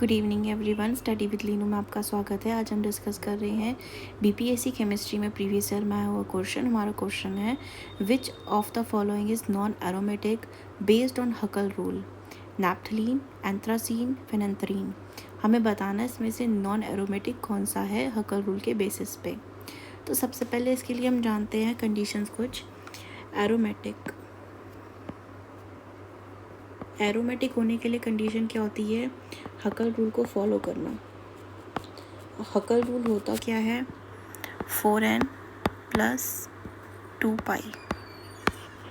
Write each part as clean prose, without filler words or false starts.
Good evening everyone, study with Leenu में आपका स्वागत है। आज हम डिस्कस कर रहे हैं बीपीएससी केमिस्ट्री में प्रीवियस ईयर में आया हुआ क्वेश्चन। हमारा क्वेश्चन है which of the following is non aromatic based on हकल rule? Naphthalene, anthracene, phenanthrene. हमें बताना है इसमें से नॉन एरोमेटिक कौन सा है हकल रूल के बेसिस पे। तो सबसे पहले इसके लिए हम जानते हैं कंडीशंस कुछ। एरोमेटिक होने के लिए कंडीशन क्या होती है? हकल रूल को फॉलो करना। हकल रूल होता क्या है? 4n + 2π।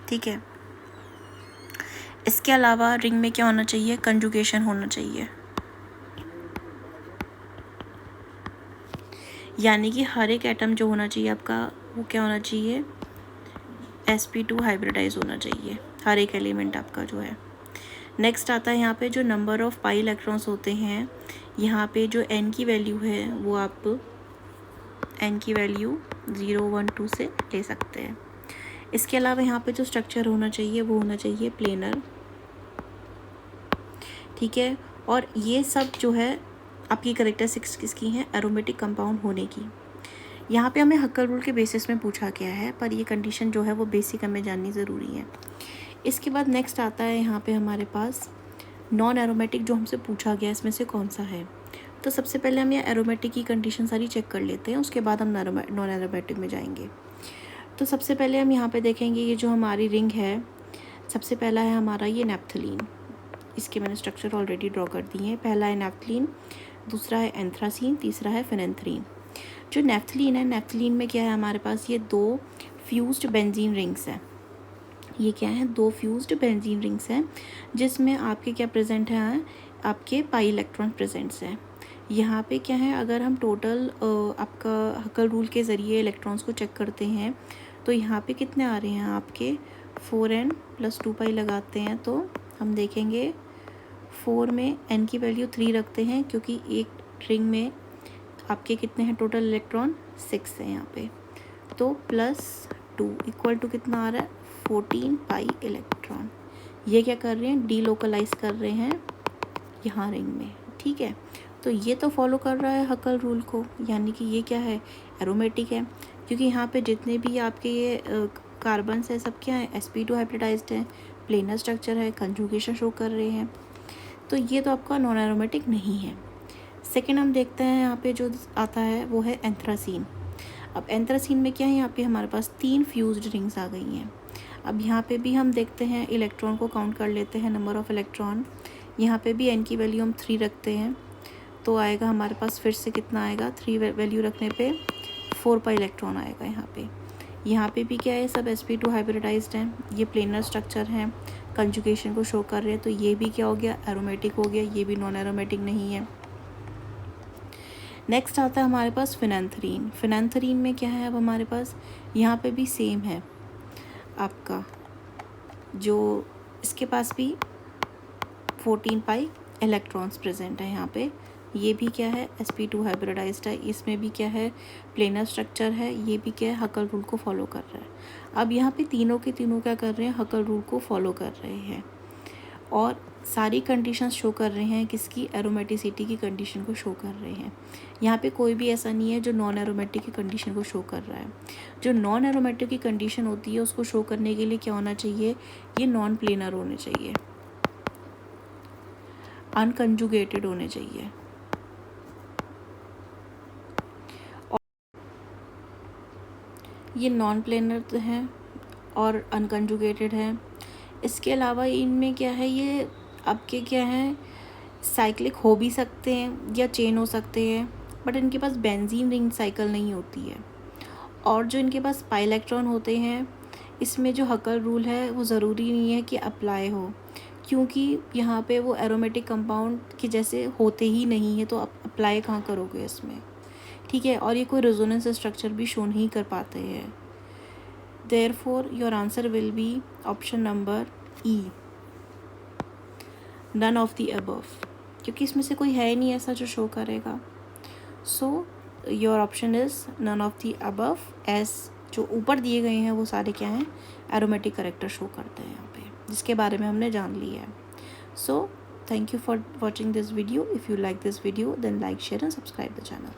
ठीक है। इसके अलावा रिंग में क्या होना चाहिए? कंजुगेशन होना चाहिए, यानी कि हर एक एटम जो होना चाहिए आपका वो क्या होना चाहिए? sp2 हाइब्रिडाइज होना चाहिए, हर एक एलिमेंट आपका जो है। नेक्स्ट आता है यहाँ पे जो नंबर ऑफ पाई इलेक्ट्रॉन्स होते हैं, यहाँ पे जो n की वैल्यू है वो आप n की वैल्यू 0, 1, 2 से ले सकते हैं। इसके अलावा यहाँ पे जो स्ट्रक्चर होना चाहिए वो होना चाहिए प्लेनर। ठीक है। और ये सब जो है आपकी कैरेक्टरिस्टिक्स किसकी हैं? एरोमेटिक कंपाउंड होने की। यहाँ पे हमें हकल रूल के बेसिस में पूछा गया है, पर ये कंडीशन जो है वो बेसिक हमें जाननी ज़रूरी है। इसके बाद नेक्स्ट आता है यहाँ पे हमारे पास नॉन एरोमेटिक, जो हमसे पूछा गया इसमें से कौन सा है। तो सबसे पहले हम ये एरोमेटिक की कंडीशन सारी चेक कर लेते हैं, उसके बाद हम नॉन एरोमेटिक में जाएंगे। तो सबसे पहले हम यहाँ पे देखेंगे ये जो हमारी रिंग है, सबसे पहला है हमारा ये नैप्थलीन। इसके मैंने स्ट्रक्चर ऑलरेडी ड्रॉ कर दिए हैं। पहला है नैप्थलीन, दूसरा है एंथ्रासीन, तीसरा है फेनेंथ्रीन। जो नैप्थलीन है, नैप्थलीन में क्या है हमारे पास? ये 2 फ्यूज्ड बेंजीन रिंग्स हैं। ये क्या है? 2 फ्यूज्ड बेंजीन रिंग्स हैं, जिसमें आपके क्या प्रेजेंट हैं? आपके पाई इलेक्ट्रॉन प्रेजेंट्स हैं। यहाँ पे क्या है, अगर हम टोटल आपका हकल रूल के ज़रिए इलेक्ट्रॉन्स को चेक करते हैं तो यहाँ पे कितने आ रहे हैं आपके? 4n + 2π लगाते हैं तो हम देखेंगे 4 में n की वैल्यू 3 रखते हैं, क्योंकि एक रिंग में आपके कितने हैं टोटल इलेक्ट्रॉन? 6 है यहाँ पे। तो +2 = कितना आ रहा है? 14π इलेक्ट्रॉन। ये क्या कर रहे हैं? डीलोकलाइज कर रहे हैं यहाँ रिंग में। ठीक है। तो ये तो फॉलो कर रहा है हकल रूल को, यानी कि ये क्या है? एरोमेटिक है, क्योंकि यहाँ पे जितने भी आपके ये कार्बन्स हैं सब क्या है? sp2 हाइब्रिडाइज्ड है, प्लेनर स्ट्रक्चर है, कंजुगेशन शो कर रहे हैं। तो ये तो आपका नॉन एरोमेटिक नहीं है। सेकेंड हम देखते हैं यहाँ पे जो आता है वो है एंथ्रासीन। अब एंथ्रासीन में क्या है? यहाँ पे हमारे पास 3 फ्यूज्ड रिंग्स आ गई हैं। अब यहाँ पे भी हम देखते हैं, इलेक्ट्रॉन को काउंट कर लेते हैं, नंबर ऑफ़ इलेक्ट्रॉन। यहाँ पे भी n की वैल्यू हम 3 रखते हैं तो आएगा हमारे पास फिर से कितना आएगा? 3 वैल्यू रखने पे 4π इलेक्ट्रॉन आएगा यहाँ पे। यहाँ पे भी क्या है? सब sp2 हाइब्रिडाइज्ड हैं, ये प्लेनर स्ट्रक्चर हैं, कंजुगेशन को शो कर रहे हैं। तो ये भी क्या हो गया? एरोमेटिक हो गया, ये भी नॉन एरोमेटिक नहीं है। नेक्स्ट आता है हमारे पास फेनेंथ्रीन। फेनेंथ्रीन में क्या है? अब हमारे पास यहाँ पे भी सेम है आपका, जो इसके पास भी 14π इलेक्ट्रॉन्स प्रेजेंट है यहाँ पे। ये भी क्या है? sp2 हाइब्रिडाइज्ड है, इसमें भी क्या है? प्लेनर स्ट्रक्चर है, ये भी क्या है? हकल रूल को फॉलो कर रहा है। अब यहाँ पे तीनों के तीनों क्या कर रहे हैं? हकल रूल को फॉलो कर रहे हैं, और सारी कंडीशंस शो कर रहे हैं किसकी? एरोमेटिसिटी की कंडीशन को शो कर रहे हैं। यहाँ पे कोई भी ऐसा नहीं है जो नॉन एरोमेटिक की कंडीशन को शो कर रहा है। जो नॉन एरोमेटिक की कंडीशन होती है उसको शो करने के लिए क्या होना चाहिए? ये नॉन प्लेनर होने चाहिए, अनकंजुगेटेड होने चाहिए। ये नॉन प्लेनर हैं और अनकंजुगेटेड हैं। इसके अलावा इनमें क्या है? ये आपके क्या हैं? साइक्लिक हो भी सकते हैं या चेन हो सकते हैं, बट इनके पास बेंजीन रिंग साइकिल नहीं होती है। और जो इनके पास पाई इलेक्ट्रॉन होते हैं, इसमें जो हकल रूल है वो ज़रूरी नहीं है कि अप्लाई हो, क्योंकि यहाँ पे वो एरोमेटिक कंपाउंड के जैसे होते ही नहीं है, तो आप अप्लाई कहाँ करोगे इसमें? ठीक है। और ये कोई रेजोनेंस स्ट्रक्चर भी शो नहीं कर पाते हैं। Therefore your answer will be option number E, none of the above, क्योंकि इसमें से कोई है ही नहीं ऐसा जो शो करेगा। So your option is none of the above, as जो ऊपर दिए गए हैं वो सारे क्या हैं? एरोमेटिक करेक्टर शो करते हैं यहाँ पे, जिसके बारे में हमने जान लिया है। सो Thank you for watching this video. If you like this video, then like, share and subscribe the channel.